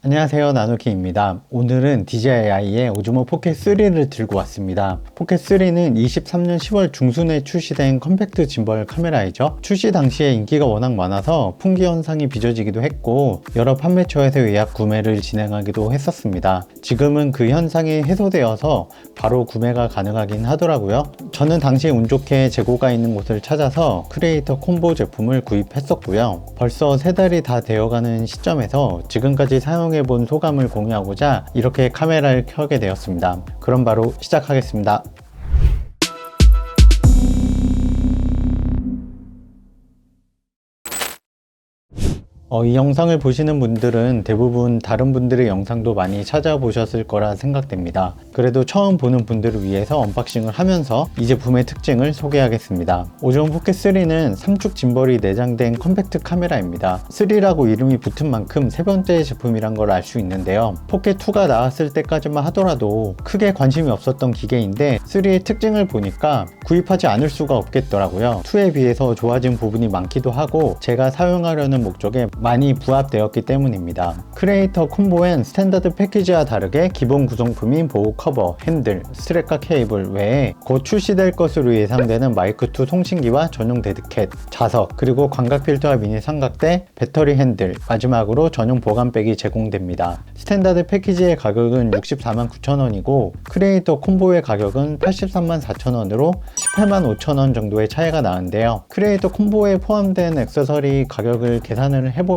안녕하세요, 나누키입니다. 오늘은 DJI의 오즈모 포켓3를 들고 왔습니다. 포켓3는 23년 10월 중순에 출시된 컴팩트 짐벌 카메라이죠. 출시 당시에 인기가 워낙 많아서 품귀 현상이 빚어지기도 했고 여러 판매처에서 예약 구매를 진행하기도 했었습니다. 지금은 그 현상이 해소되어서 바로 구매가 가능하긴 하더라고요. 저는 당시 운 좋게 재고가 있는 곳을 찾아서 크리에이터 콤보 제품을 구입했었고요. 벌써 3달이 다 되어가는 시점에서 지금까지 사용해본 소감을 공유하고자 이렇게 카메라를 켜게 되었습니다. 그럼 바로 시작하겠습니다. 이 영상을 보시는 분들은 대부분 다른 분들의 영상도 많이 찾아보셨을 거라 생각됩니다. 그래도 처음 보는 분들을 위해서 언박싱을 하면서 이 제품의 특징을 소개하겠습니다. 오즈모 포켓3는 3축 짐벌이 내장된 컴팩트 카메라입니다. 3라고 이름이 붙은 만큼 세 번째 제품이란 걸 알 수 있는데요. 포켓2가 나왔을 때까지만 하더라도 크게 관심이 없었던 기계인데 3의 특징을 보니까 구입하지 않을 수가 없겠더라고요. 2에 비해서 좋아진 부분이 많기도 하고 제가 사용하려는 목적에 많이 부합되었기 때문입니다. 크리에이터 콤보엔 스탠다드 패키지와 다르게 기본 구성품인 보호 커버, 핸들, 스트랩과 케이블 외에 곧 출시될 것으로 예상되는 마이크2 송신기와 전용 데드캣, 자석, 그리고 광각 필터와 미니 삼각대, 배터리 핸들, 마지막으로 전용 보관백이 제공됩니다. 스탠다드 패키지의 가격은 64만 9천원이고 크리에이터 콤보의 가격은 83만 4천원으로 18만 5천원 정도의 차이가 나는데요. 크리에이터 콤보에 포함된 액세서리 가격을 계산을 해보면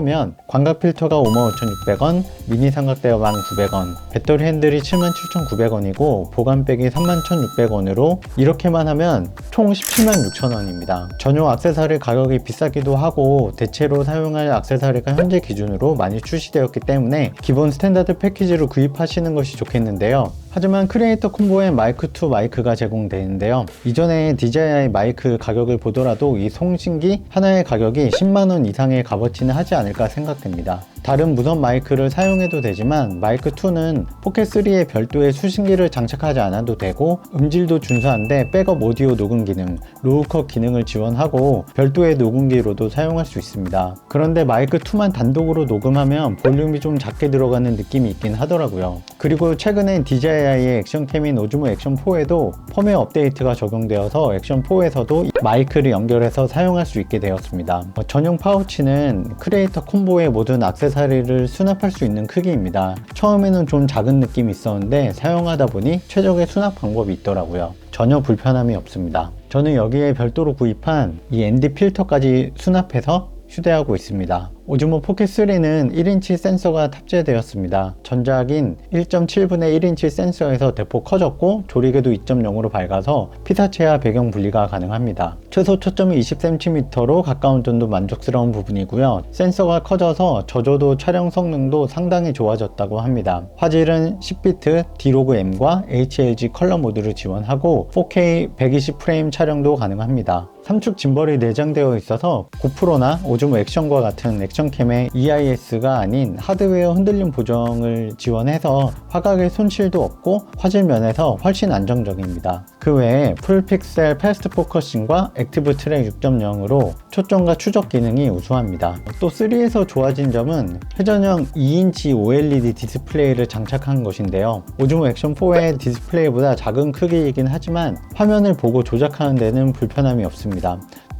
광각 필터가 55,600원, 미니 삼각대가 1,900원, 배터리 핸들이 77,900원이고 보관백이 31,600원으로 이렇게만 하면 총 176,000원입니다. 전용 액세서리 가격이 비싸기도 하고 대체로 사용할 액세서리가 현재 기준으로 많이 출시되었기 때문에 기본 스탠다드 패키지로 구입하시는 것이 좋겠는데요. 하지만 크리에이터 콤보에 마이크2 마이크가 제공되는데요. 이전에 DJI 마이크 가격을 보더라도 이 송신기 하나의 가격이 10만원 이상의 값어치는 하지 않을까 생각됩니다. 다른 무선 마이크를 사용해도 되지만 마이크2는 포켓3에 별도의 수신기를 장착하지 않아도 되고 음질도 준수한데 백업 오디오 녹음 기능, 로우컷 기능을 지원하고 별도의 녹음기로도 사용할 수 있습니다. 그런데 마이크2만 단독으로 녹음하면 볼륨이 좀 작게 들어가는 느낌이 있긴 하더라고요. 그리고 최근엔 DJI의 액션캠인 오즈모 액션4에도 펌웨어 업데이트가 적용되어서 액션4에서도 마이크를 연결해서 사용할 수 있게 되었습니다. 전용 파우치는 크리에이터 콤보의 모든 액세서리를 수납할 수 있는 크기입니다. 처음에는 좀 작은 느낌이 있었는데 사용하다 보니 최적의 수납 방법이 있더라고요. 전혀 불편함이 없습니다. 저는 여기에 별도로 구입한 이 ND 필터까지 수납해서 휴대하고 있습니다. 오즈모 포켓3는 1인치 센서가 탑재되었습니다. 전작인 1.7분의 1인치 센서에서 대폭 커졌고 조리개도 2.0으로 밝아서 피사체와 배경 분리가 가능합니다. 최소 초점이 20cm로 가까운 점도 만족스러운 부분이고요. 센서가 커져서 저조도 촬영 성능도 상당히 좋아졌다고 합니다. 화질은 10비트 D-Log-M과 HLG 컬러 모드를 지원하고 4K 120프레임 촬영도 가능합니다. 3축 짐벌이 내장되어 있어서 고프로나 오즈모 액션과 같은 액션캠의 EIS가 아닌 하드웨어 흔들림 보정을 지원해서 화각의 손실도 없고 화질 면에서 훨씬 안정적입니다. 그 외에 풀픽셀 패스트 포커싱과 액티브 트랙 6.0으로 초점과 추적 기능이 우수합니다. 또 3에서 좋아진 점은 회전형 2인치 OLED 디스플레이를 장착한 것인데요. 오즈모 액션4의 디스플레이보다 작은 크기이긴 하지만 화면을 보고 조작하는 데는 불편함이 없습니다.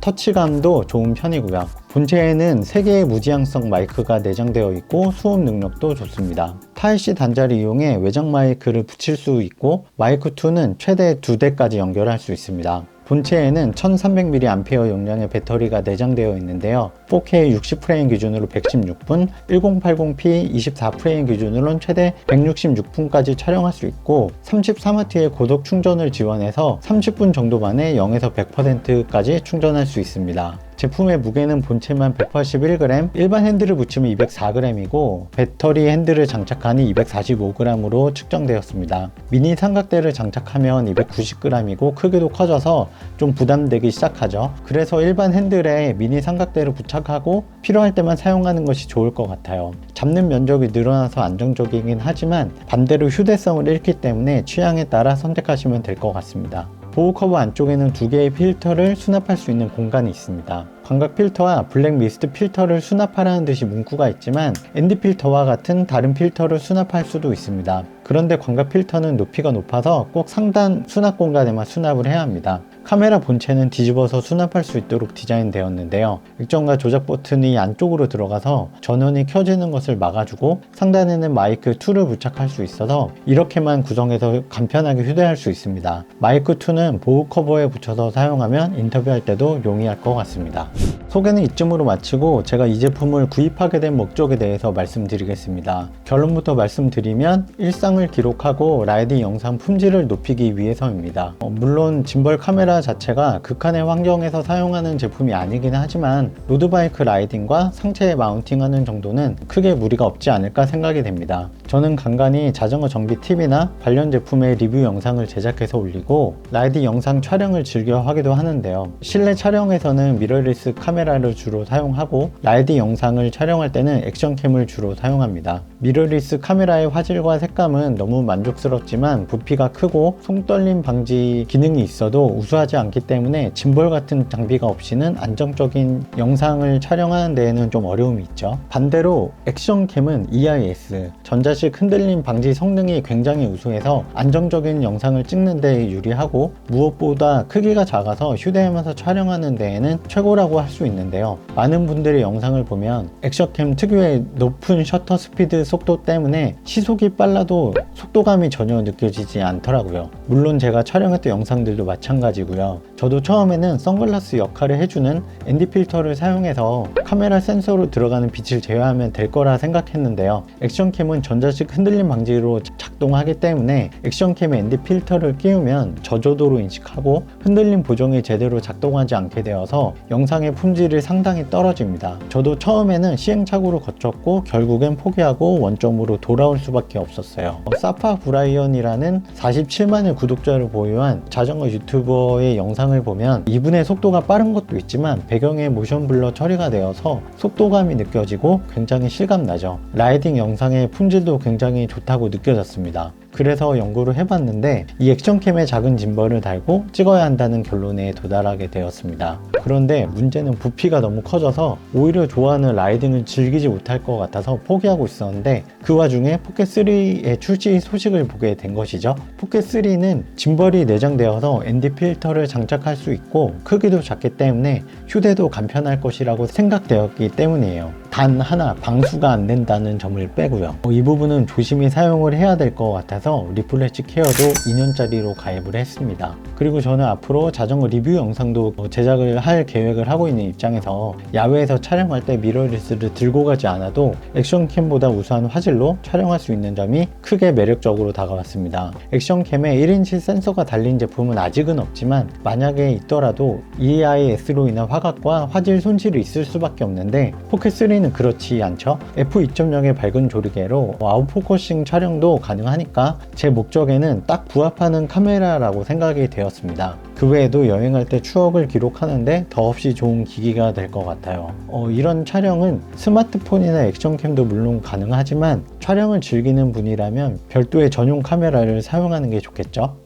터치감도 좋은 편이고요. 본체에는 3개의 무지향성 마이크가 내장되어 있고 수업 능력도 좋습니다. 타입C 단자를 이용해 외장 마이크를 붙일 수 있고 마이크2는 최대 2대까지 연결할 수 있습니다. 본체에는 1300mAh 용량의 배터리가 내장되어 있는데요. 4K 60프레임 기준으로 116분, 1080p 24프레임 기준으로는 최대 166분까지 촬영할 수 있고 34W의 고속 충전을 지원해서 30분 정도 만에 0에서 100%까지 충전할 수 있습니다. 제품의 무게는 본체만 181g, 일반 핸들을 붙이면 204g이고 배터리 핸들을 장착하니 245g으로 측정되었습니다. 미니 삼각대를 장착하면 290g이고 크기도 커져서 좀 부담되기 시작하죠. 그래서 일반 핸들에 미니 삼각대를 부착하고 필요할 때만 사용하는 것이 좋을 것 같아요. 잡는 면적이 늘어나서 안정적이긴 하지만 반대로 휴대성을 잃기 때문에 취향에 따라 선택하시면 될 것 같습니다. 보호 커버 안쪽에는 2개의 필터를 수납할 수 있는 공간이 있습니다. 광각 필터와 블랙 미스트 필터를 수납하라는 듯이 문구가 있지만 ND 필터와 같은 다른 필터를 수납할 수도 있습니다. 그런데 광각 필터는 높이가 높아서 꼭 상단 수납 공간에만 수납을 해야 합니다. 카메라 본체는 뒤집어서 수납할 수 있도록 디자인되었는데요. 액정과 조작 버튼이 안쪽으로 들어가서 전원이 켜지는 것을 막아주고 상단에는 마이크 2를 부착할 수 있어서 이렇게만 구성해서 간편하게 휴대할 수 있습니다. 마이크 2는 보호 커버에 붙여서 사용하면 인터뷰할 때도 용이할 것 같습니다. 소개는 이쯤으로 마치고 제가 이 제품을 구입하게 된 목적에 대해서 말씀드리겠습니다. 결론부터 말씀드리면 일상을 기록하고 라이딩 영상 품질을 높이기 위해서입니다. 물론 짐벌 카메라 자체가 극한의 환경에서 사용하는 제품이 아니긴 하지만 로드바이크 라이딩과 상체에 마운팅하는 정도는 크게 무리가 없지 않을까 생각이 됩니다. 저는 간간히 자전거 정비 팁이나 관련 제품의 리뷰 영상을 제작해서 올리고 라이딩 영상 촬영을 즐겨 하기도 하는데요. 실내 촬영에서는 미러리스 카메라를 주로 사용하고 라이딩 영상을 촬영할 때는 액션캠을 주로 사용합니다. 미러리스 카메라의 화질과 색감은 너무 만족스럽지만 부피가 크고 손떨림 방지 기능이 있어도 우수하지 않기 때문에 짐벌 같은 장비가 없이는 안정적인 영상을 촬영하는 데에는 좀 어려움이 있죠. 반대로 액션캠은 EIS, 전자식 흔들림 방지 성능이 굉장히 우수해서 안정적인 영상을 찍는 데 유리하고 무엇보다 크기가 작아서 휴대하면서 촬영하는 데에는 최고라고 할 수 있는데요. 많은 분들의 영상을 보면 액션캠 특유의 높은 셔터 스피드 속도 때문에 시속이 빨라도 속도감이 전혀 느껴지지 않더라고요. 물론 제가 촬영했던 영상들도 마찬가지고요. 저도 처음에는 선글라스 역할을 해주는 ND 필터를 사용해서 카메라 센서로 들어가는 빛을 제어하면 될 거라 생각했는데요. 액션캠은 전자식 흔들림 방지로 작동하기 때문에 액션캠에 ND 필터를 끼우면 저조도로 인식하고 흔들림 보정이 제대로 작동하지 않게 되어서 영상의 품질이 상당히 떨어집니다. 저도 처음에는 시행착오를 거쳤고 결국엔 포기하고 원점으로 돌아올 수밖에 없었어요. 사파 브라이언이라는 47만의 구독자를 보유한 자전거 유튜버의 영상을 보면 이분의 속도가 빠른 것도 있지만 배경에 모션 블러 처리가 되어서 속도감이 느껴지고 굉장히 실감나죠. 라이딩 영상의 품질도 굉장히 좋다고 느껴졌습니다. 그래서 연구를 해봤는데 이 액션캠에 작은 짐벌을 달고 찍어야 한다는 결론에 도달하게 되었습니다. 그런데 문제는 부피가 너무 커져서 오히려 좋아하는 라이딩을 즐기지 못할 것 같아서 포기하고 있었는데 그 와중에 포켓3의 출시 소식을 보게 된 것이죠. 포켓3는 짐벌이 내장되어서 ND 필터를 장착할 수 있고 크기도 작기 때문에 휴대도 간편할 것이라고 생각되었기 때문이에요. 단 하나 방수가 안 된다는 점을 빼고요. 이 부분은 조심히 사용을 해야 될 것 같아서 리플래시 케어도 2년짜리로 가입을 했습니다. 그리고 저는 앞으로 자전거 리뷰 영상도 제작을 할 계획을 하고 있는 입장에서 야외에서 촬영할 때 미러리스를 들고 가지 않아도 액션캠보다 우수한 화질로 촬영할 수 있는 점이 크게 매력적으로 다가왔습니다. 액션캠에 1인치 센서가 달린 제품은 아직은 없지만 만약에 있더라도 EIS로 인한 화각과 화질 손실이 있을 수밖에 없는데 포켓3는 그렇지 않죠. f2.0의 밝은 조리개로 아웃포커싱 촬영도 가능하니까 제 목적에는 딱 부합하는 카메라라고 생각이 되었습니다. 그 외에도 여행할 때 추억을 기록하는데 더없이 좋은 기기가 될 것 같아요. 이런 촬영은 스마트폰이나 액션캠도 물론 가능하지만 촬영을 즐기는 분이라면 별도의 전용 카메라를 사용하는 게 좋겠죠.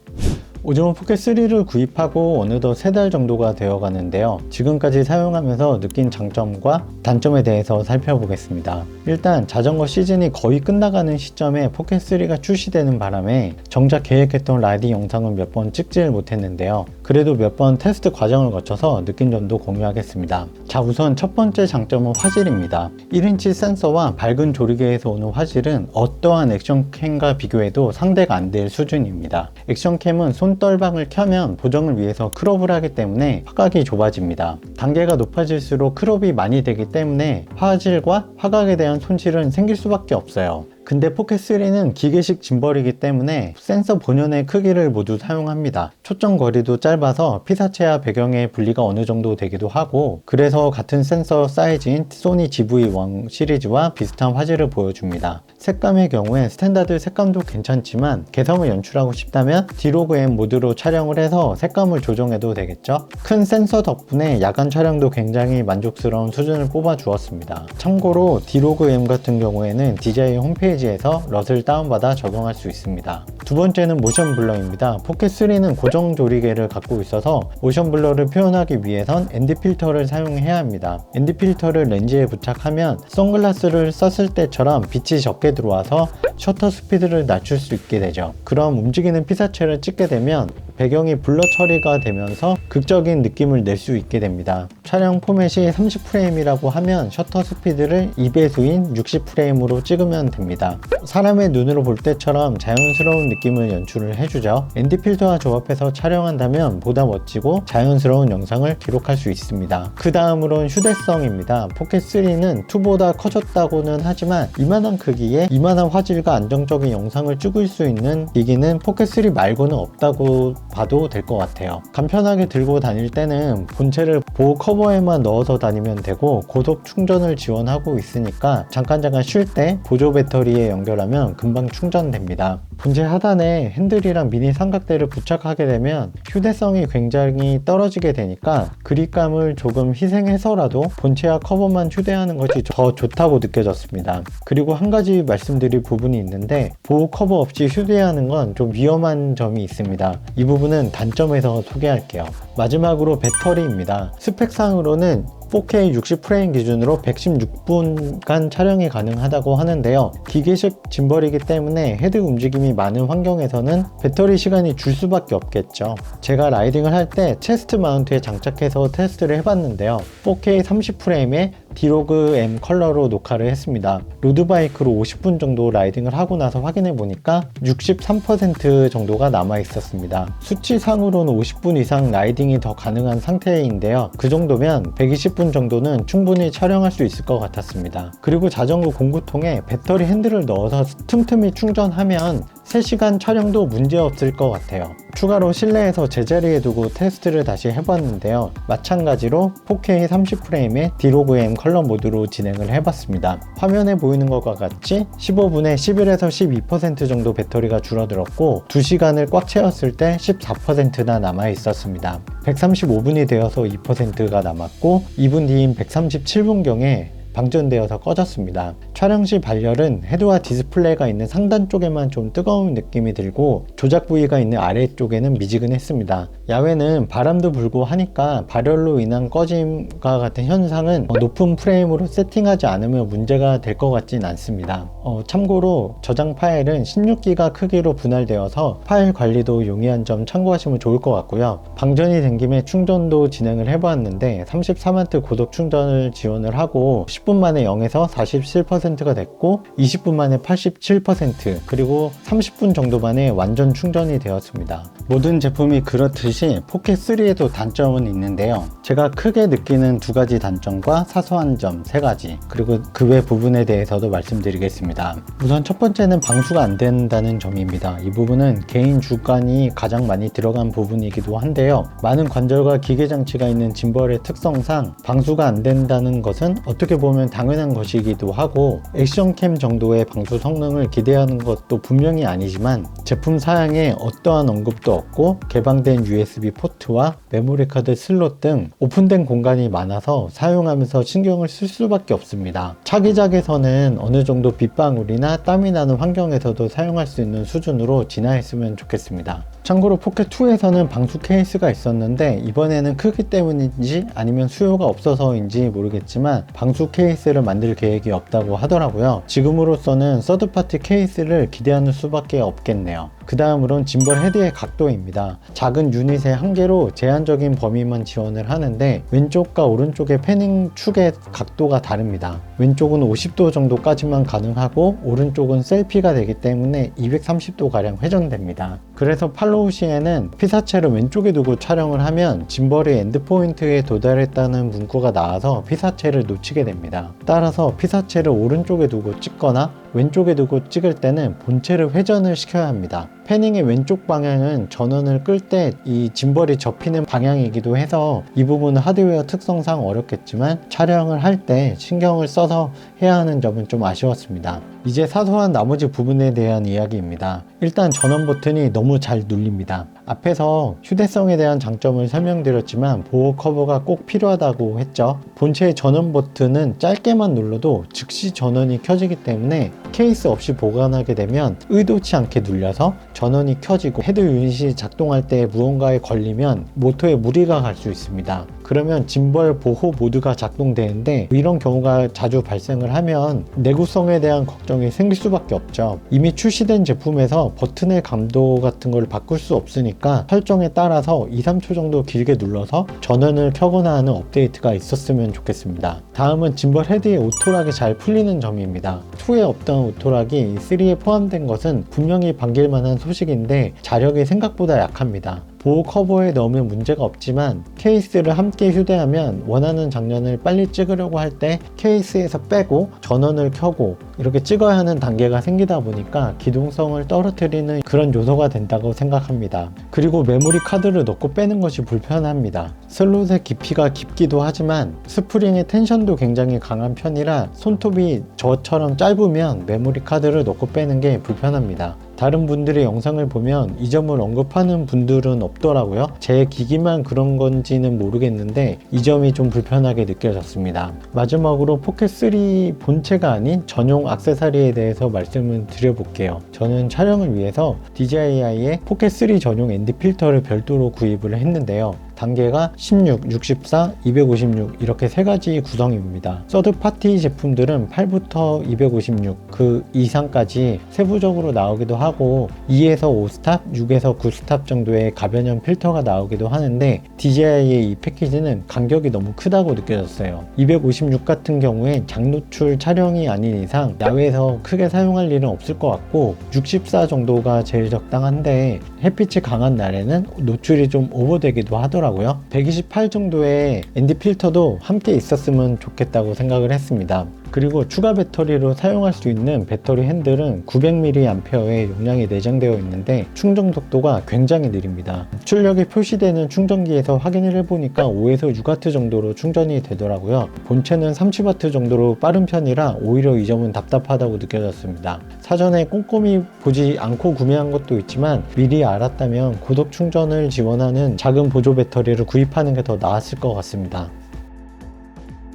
오즈몬 포켓3를 구입하고 어느덧 3달 정도가 되어 가는데요. 지금까지 사용하면서 느낀 장점과 단점에 대해서 살펴보겠습니다. 일단 자전거 시즌이 거의 끝나가는 시점에 포켓3가 출시되는 바람에 정작 계획했던 라이딩 영상은 몇 번 찍지를 못했는데요. 그래도 몇 번 테스트 과정을 거쳐서 느낀 점도 공유하겠습니다. 자, 우선 첫 번째 장점은 화질입니다. 1인치 센서와 밝은 조리개에서 오는 화질은 어떠한 액션캠과 비교해도 상대가 안 될 수준입니다. 액션캠은 손떨방을 켜면 보정을 위해서 크롭을 하기 때문에 화각이 좁아집니다. 단계가 높아질수록 크롭이 많이 되기 때문에 화질과 화각에 대한 손실은 생길 수밖에 없어요. 근데 포켓3는 기계식 짐벌이기 때문에 센서 본연의 크기를 모두 사용합니다. 초점 거리도 짧아서 피사체와 배경의 분리가 어느 정도 되기도 하고 그래서 같은 센서 사이즈인 소니 GV1 시리즈와 비슷한 화질을 보여줍니다. 색감의 경우에 스탠다드 색감도 괜찮지만 개성을 연출하고 싶다면 디로그M 모드로 촬영을 해서 색감을 조정해도 되겠죠. 큰 센서 덕분에 야간 촬영도 굉장히 만족스러운 수준을 뽑아 주었습니다. 참고로 디로그M 같은 경우에는 DJI 홈페이지 홈페이지에서 럿을 다운받아 적용할 수 있습니다. 두 번째는 모션 블러입니다. 포켓 3는 고정 조리개를 갖고 있어서 모션 블러를 표현하기 위해선 ND 필터를 사용해야 합니다. ND 필터를 렌즈에 부착하면 선글라스를 썼을 때처럼 빛이 적게 들어와서 셔터 스피드를 낮출 수 있게 되죠. 그럼 움직이는 피사체를 찍게 되면 배경이 블러 처리가 되면서 극적인 느낌을 낼 수 있게 됩니다. 촬영 포맷이 30프레임이라고 하면 셔터 스피드를 2배수인 60프레임으로 찍으면 됩니다. 사람의 눈으로 볼 때처럼 자연스러운 느낌을 연출을 해주죠. ND 필터와 조합해서 촬영한다면 보다 멋지고 자연스러운 영상을 기록할 수 있습니다. 그 다음으론 휴대성입니다. 포켓 3는 2보다 커졌다고는 하지만 이만한 크기에 이만한 화질과 안정적인 영상을 찍을 수 있는 기기는 포켓 3 말고는 없다고 봐도 될 것 같아요. 간편하게 들고 다닐 때는 본체를 보호 커버에만 넣어서 다니면 되고 고속 충전을 지원하고 있으니까 잠깐 쉴 때 보조 배터리에 연결하면 금방 충전됩니다. 본체 하단에 핸들이랑 미니 삼각대를 부착하게 되면 휴대성이 굉장히 떨어지게 되니까 그립감을 조금 희생해서라도 본체와 커버만 휴대하는 것이 더 좋다고 느껴졌습니다. 그리고 한 가지 말씀드릴 부분이 있는데 보호 커버 없이 휴대하는 건 좀 위험한 점이 있습니다. 이 부분은 단점에서 소개할게요. 마지막으로 배터리입니다. 스펙상으로는 4K 60프레임 기준으로 116분간 촬영이 가능하다고 하는데요. 기계식 짐벌이기 때문에 헤드 움직임이 많은 환경에서는 배터리 시간이 줄 수밖에 없겠죠. 제가 라이딩을 할 때 체스트 마운트에 장착해서 테스트를 해봤는데요. 4K 30프레임에 디로그 M 컬러로 녹화를 했습니다. 로드바이크로 50분 정도 라이딩을 하고 나서 확인해 보니까 63% 정도가 남아 있었습니다. 수치상으로는 50분 이상 라이딩이 더 가능한 상태인데요. 그 정도면 120분 정도는 충분히 촬영할 수 있을 것 같았습니다. 그리고 자전거 공구통에 배터리 핸들을 넣어서 틈틈이 충전하면 3시간 촬영도 문제없을 것 같아요. 추가로 실내에서 제자리에 두고 테스트를 다시 해봤는데요. 마찬가지로 4K 30프레임의 디로그 M 컬러 모드로 진행을 해봤습니다. 화면에 보이는 것과 같이 15분에 11에서 12% 정도 배터리가 줄어들었고 2시간을 꽉 채웠을 때 14%나 남아 있었습니다. 135분이 되어서 2%가 남았고 2분 뒤인 137분경에 방전되어서 꺼졌습니다. 촬영 시 발열은 헤드와 디스플레이가 있는 상단 쪽에만 좀 뜨거운 느낌이 들고 조작 부위가 있는 아래쪽에는 미지근했습니다. 야외는 바람도 불고 하니까 발열로 인한 꺼짐과 같은 현상은 높은 프레임으로 세팅하지 않으면 문제가 될 것 같진 않습니다. 참고로 저장 파일은 16기가 크기로 분할되어서 파일 관리도 용이한 점 참고하시면 좋을 것 같고요. 방전이 된 김에 충전도 진행을 해보았는데 34W 고속 충전을 지원을 하고 10분 만에 0에서 47%가 됐고 20분 만에 87% 그리고 30분 정도 만에 완전 충전이 되었습니다. 모든 제품이 그렇듯이 포켓 3에도 단점은 있는데요. 제가 크게 느끼는 두 가지 단점과 사소한 점 3가지 그리고 그 외 부분에 대해서도 말씀드리겠습니다. 우선 첫 번째는 방수가 안 된다는 점입니다. 이 부분은 개인 주관이 가장 많이 들어간 부분이기도 한데요. 많은 관절과 기계 장치가 있는 짐벌의 특성상 방수가 안 된다는 것은 어떻게 보면 당연한 것이기도 하고 액션캠 정도의 방수 성능을 기대하는 것도 분명히 아니지만 제품 사양에 어떠한 언급도 없고 개방된 USB 포트와 메모리 카드 슬롯 등 오픈된 공간이 많아서 사용하면서 신경을 쓸 수밖에 없습니다. 차기작에서는 어느 정도 빗방울이나 땀이 나는 환경에서도 사용할 수 있는 수준으로 진화했으면 좋겠습니다. 참고로 포켓2에서는 방수 케이스가 있었는데 이번에는 크기 때문인지 아니면 수요가 없어서인지 모르겠지만 방수 케이스를 만들 계획이 없다고 하더라고요. 지금으로서는 서드파티 케이스를 기대하는 수밖에 없겠네요. 그 다음으론 짐벌 헤드의 각도입니다. 작은 유닛의 한계로 제한적인 범위만 지원을 하는데 왼쪽과 오른쪽의 패닝 축의 각도가 다릅니다. 왼쪽은 50도 정도까지만 가능하고 오른쪽은 셀피가 되기 때문에 230도 가량 회전됩니다. 그래서 팔로우 시에는 피사체를 왼쪽에 두고 촬영을 하면 짐벌이 엔드포인트에 도달했다는 문구가 나와서 피사체를 놓치게 됩니다. 따라서 피사체를 오른쪽에 두고 찍거나 왼쪽에 두고 찍을 때는 본체를 회전을 시켜야 합니다. 패닝의 왼쪽 방향은 전원을 끌 때 이 짐벌이 접히는 방향이기도 해서 이 부분은 하드웨어 특성상 어렵겠지만 촬영을 할 때 신경을 써서 해야 하는 점은 좀 아쉬웠습니다. 이제 사소한 나머지 부분에 대한 이야기입니다. 일단 전원 버튼이 너무 잘 눌립니다. 앞에서 휴대성에 대한 장점을 설명드렸지만 보호 커버가 꼭 필요하다고 했죠. 본체의 전원 버튼은 짧게만 눌러도 즉시 전원이 켜지기 때문에 케이스 없이 보관하게 되면 의도치 않게 눌려서 전원이 켜지고 헤드 유닛이 작동할 때 무언가에 걸리면 모터에 무리가 갈 수 있습니다. 그러면 짐벌 보호 모드가 작동되는데 이런 경우가 자주 발생을 하면 내구성에 대한 걱정이 생길 수밖에 없죠. 이미 출시된 제품에서 버튼의 감도 같은 걸 바꿀 수 없으니까 설정에 따라서 2-3초 정도 길게 눌러서 전원을 켜거나 하는 업데이트가 있었으면 좋겠습니다. 다음은 짐벌 헤드의 오토락이 잘 풀리는 점입니다. 2에 없던 오토락이 3에 포함된 것은 분명히 반길 만한 소식인데 자력이 생각보다 약합니다. 보호 커버에 넣으면 문제가 없지만 케이스를 함께 휴대하면 원하는 장면을 빨리 찍으려고 할 때 케이스에서 빼고 전원을 켜고 이렇게 찍어야 하는 단계가 생기다 보니까 기동성을 떨어뜨리는 그런 요소가 된다고 생각합니다. 그리고 메모리 카드를 넣고 빼는 것이 불편합니다. 슬롯의 깊이가 깊기도 하지만 스프링의 텐션도 굉장히 강한 편이라 손톱이 저처럼 짧으면 메모리 카드를 넣고 빼는 게 불편합니다. 다른 분들의 영상을 보면 이 점을 언급하는 분들은 없더라고요. 제 기기만 그런 건지는 모르겠는데 이 점이 좀 불편하게 느껴졌습니다. 마지막으로 포켓3 본체가 아닌 전용 액세서리에 대해서 말씀을 드려볼게요. 저는 촬영을 위해서 DJI의 포켓3 전용 ND 필터를 별도로 구입을 했는데요. 단계가 16, 64, 256 이렇게 세 가지 구성입니다. 서드파티 제품들은 8부터 256 그 이상까지 세부적으로 나오기도 하고 2에서 5스탑, 6에서 9스탑 정도의 가변형 필터가 나오기도 하는데 DJI의 이 패키지는 간격이 너무 크다고 느껴졌어요. 256 같은 경우에 장노출 촬영이 아닌 이상 야외에서 크게 사용할 일은 없을 것 같고 64 정도가 제일 적당한데 햇빛이 강한 날에는 노출이 좀 오버되기도 하더라고요. 128 정도의 ND 필터도 함께 있었으면 좋겠다고 생각을 했습니다. 그리고 추가 배터리로 사용할 수 있는 배터리 핸들은 900mAh의 용량이 내장되어 있는데 충전 속도가 굉장히 느립니다. 출력이 표시되는 충전기에서 확인을 해보니까 5에서 6W 정도로 충전이 되더라고요. 본체는 30W 정도로 빠른 편이라 오히려 이 점은 답답하다고 느껴졌습니다. 사전에 꼼꼼히 보지 않고 구매한 것도 있지만 미리 알았다면 고속 충전을 지원하는 작은 보조 배터리를 구입하는 게 더 나았을 것 같습니다.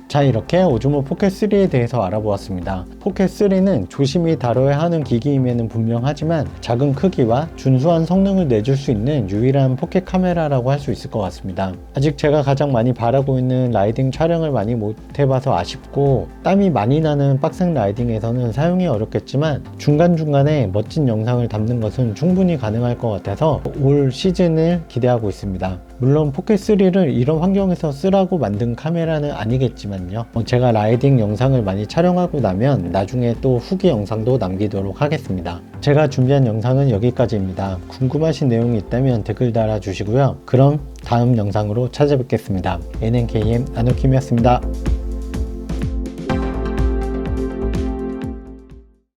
자, 이렇게 오즈모 포켓3에 대해서 알아보았습니다. 포켓3는 조심히 다뤄야 하는 기기임에는 분명하지만 작은 크기와 준수한 성능을 내줄 수 있는 유일한 포켓 카메라라고 할 수 있을 것 같습니다. 아직 제가 가장 많이 바라고 있는 라이딩 촬영을 많이 못 해봐서 아쉽고 땀이 많이 나는 빡센 라이딩에서는 사용이 어렵겠지만 중간중간에 멋진 영상을 담는 것은 충분히 가능할 것 같아서 올 시즌을 기대하고 있습니다. 물론 포켓3를 이런 환경에서 쓰라고 만든 카메라는 아니겠지만요. 제가 라이딩 영상을 많이 촬영하고 나면 나중에 또 후기 영상도 남기도록 하겠습니다. 제가 준비한 영상은 여기까지입니다. 궁금하신 내용이 있다면 댓글 달아주시고요. 그럼 다음 영상으로 찾아뵙겠습니다. NNKM 나노킴이었습니다.